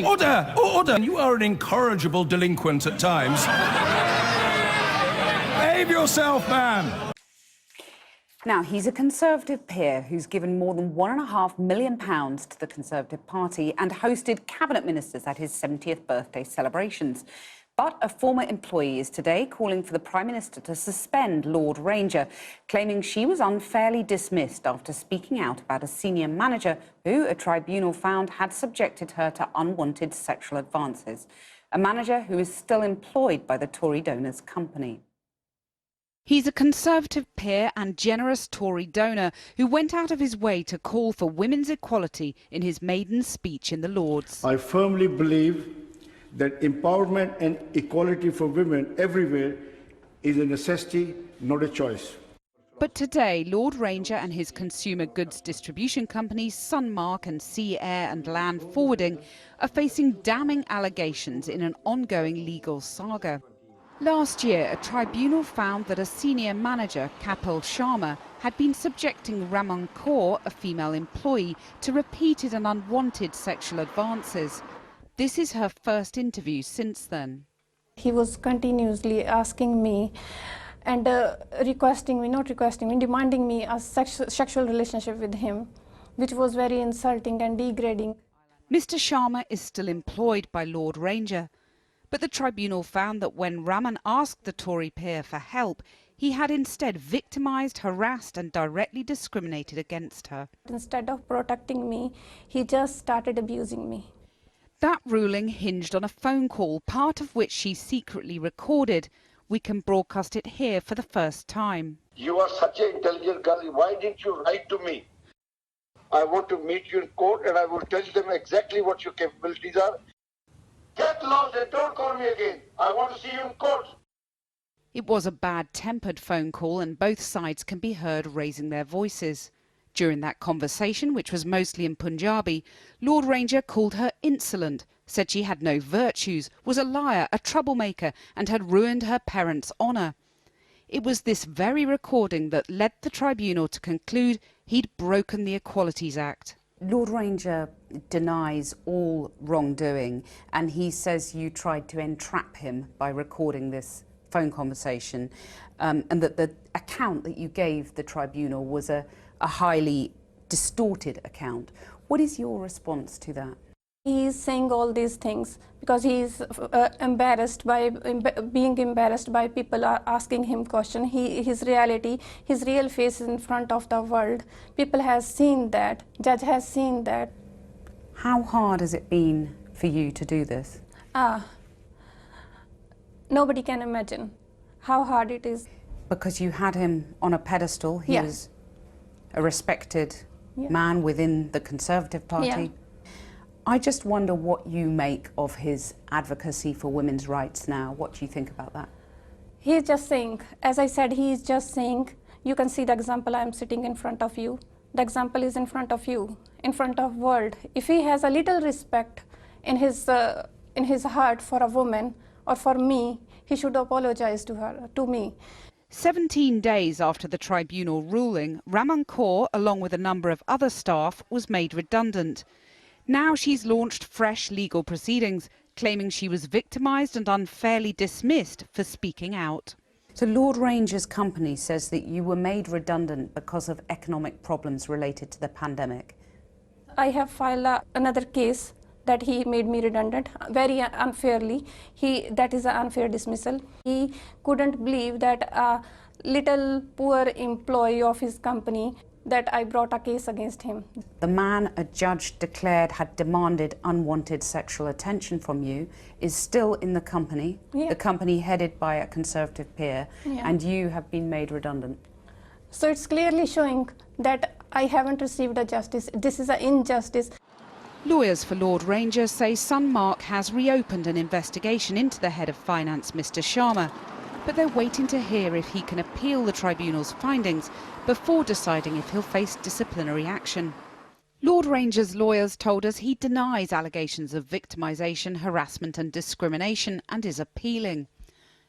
Order! Order! You are an incorrigible delinquent at times. Behave yourself, man! Now, he's a Conservative peer who's given more than £1.5 million to the Conservative Party and hosted cabinet ministers at his 70th birthday celebrations. But a former employee is today calling for the Prime Minister to suspend Lord Ranger, claiming she was unfairly dismissed after speaking out about a senior manager who a tribunal found had subjected her to unwanted sexual advances. A manager who is still employed by the Tory donor's company. He's a Conservative peer and generous Tory donor who went out of his way to call for women's equality in his maiden speech in the Lords. I firmly believe that empowerment and equality for women everywhere is a necessity, not a choice. But today, Lord Ranger and his consumer goods distribution companies, Sunmark and Sea, Air and Land Forwarding, are facing damning allegations in an ongoing legal saga. Last year, a tribunal found that a senior manager, Kapil Sharma, had been subjecting Rami Ranger, a female employee, to repeated and unwanted sexual advances. This is her first interview since then. He was continuously asking me and demanding me a sexual relationship with him, which was very insulting and degrading. Mr. Sharma is still employed by Lord Ranger, but the tribunal found that when Raman asked the Tory peer for help, he had instead victimised, harassed and directly discriminated against her. Instead of protecting me, he just started abusing me. That ruling hinged on a phone call, part of which she secretly recorded. We can broadcast it here for the first time. You are such an intelligent girl. Why didn't you write to me? I want to meet you in court and I will tell them exactly what your capabilities are. Get lost and don't call me again. I want to see you in court. It was a bad-tempered phone call and both sides can be heard raising their voices. During that conversation, which was mostly in Punjabi, Lord Ranger called her insolent, said she had no virtues, was a liar, a troublemaker and had ruined her parents' honour. It was this very recording that led the tribunal to conclude he'd broken the Equalities Act. Lord Ranger denies all wrongdoing and he says you tried to entrap him by recording this phone conversation and that the account that you gave the tribunal was a highly distorted account. What is your response to that? He is saying all these things because he is being embarrassed by people asking him questions. His reality, his real face is in front of the world. People have seen that. Judge has seen that. How hard has it been for you to do this? Nobody can imagine how hard it is. Because you had him on a pedestal. He was a respected man within the Conservative Party. Yeah. I just wonder what you make of his advocacy for women's rights now. What do you think about that? He's just saying, as I said, he's just saying, you can see the example, I'm sitting in front of you. The example is in front of you, in front of world. If he has a little respect in his heart for a woman or for me, he should apologize to me. 17 days after the tribunal ruling, Rami Ranger, along with a number of other staff, was made redundant. Now she's launched fresh legal proceedings, claiming she was victimised and unfairly dismissed for speaking out. So Lord Ranger's company says that you were made redundant because of economic problems related to the pandemic. I have filed another case that he made me redundant very unfairly. That is an unfair dismissal. He couldn't believe that a little poor employee of his company that I brought a case against him. The man a judge declared had demanded unwanted sexual attention from you is still in the company, the company headed by a Conservative peer, and you have been made redundant. So it's clearly showing that I haven't received a justice. This is an injustice. Lawyers for Lord Ranger say Sunmark has reopened an investigation into the head of finance, Mr. Sharma, but they're waiting to hear if he can appeal the tribunal's findings before deciding if he'll face disciplinary action. Lord Ranger's lawyers told us he denies allegations of victimisation, harassment and discrimination and is appealing.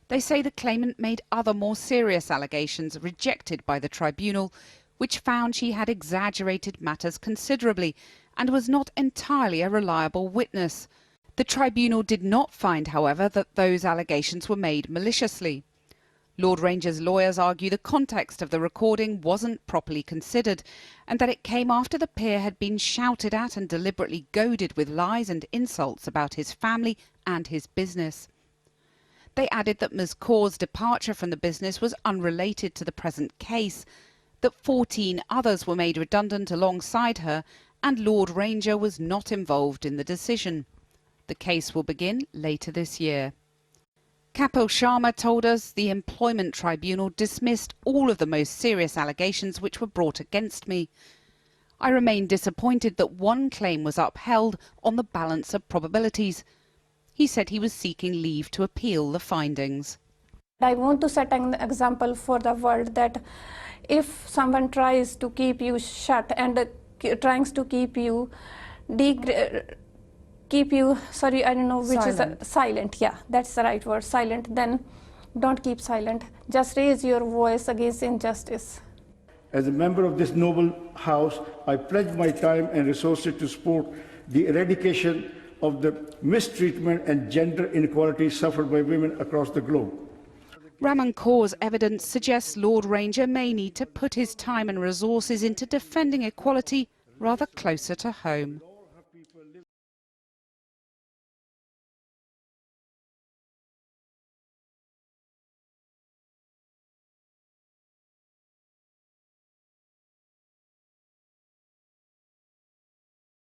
They say the claimant made other more serious allegations rejected by the tribunal, which found she had exaggerated matters considerably and was not entirely a reliable witness. The tribunal did not find, however, that those allegations were made maliciously. Lord Ranger's lawyers argue the context of the recording wasn't properly considered and that it came after the peer had been shouted at and deliberately goaded with lies and insults about his family and his business. They added that Ms Kaur's departure from the business was unrelated to the present case, that 14 others were made redundant alongside her and Lord Ranger was not involved in the decision. The case will begin later this year. Kapil Sharma told us the Employment Tribunal dismissed all of the most serious allegations which were brought against me. I remain disappointed that one claim was upheld on the balance of probabilities. He said he was seeking leave to appeal the findings. I want to set an example for the world that if someone tries to keep you shut and tries to keep you sorry, I don't know which silent. is silent. Yeah, that's the right word, silent. Then don't keep silent. Just raise your voice against injustice. As a member of this noble house, I pledge my time and resources to support the eradication of the mistreatment and gender inequality suffered by women across the globe. Rami Ranger's evidence suggests Lord Ranger may need to put his time and resources into defending equality rather closer to home.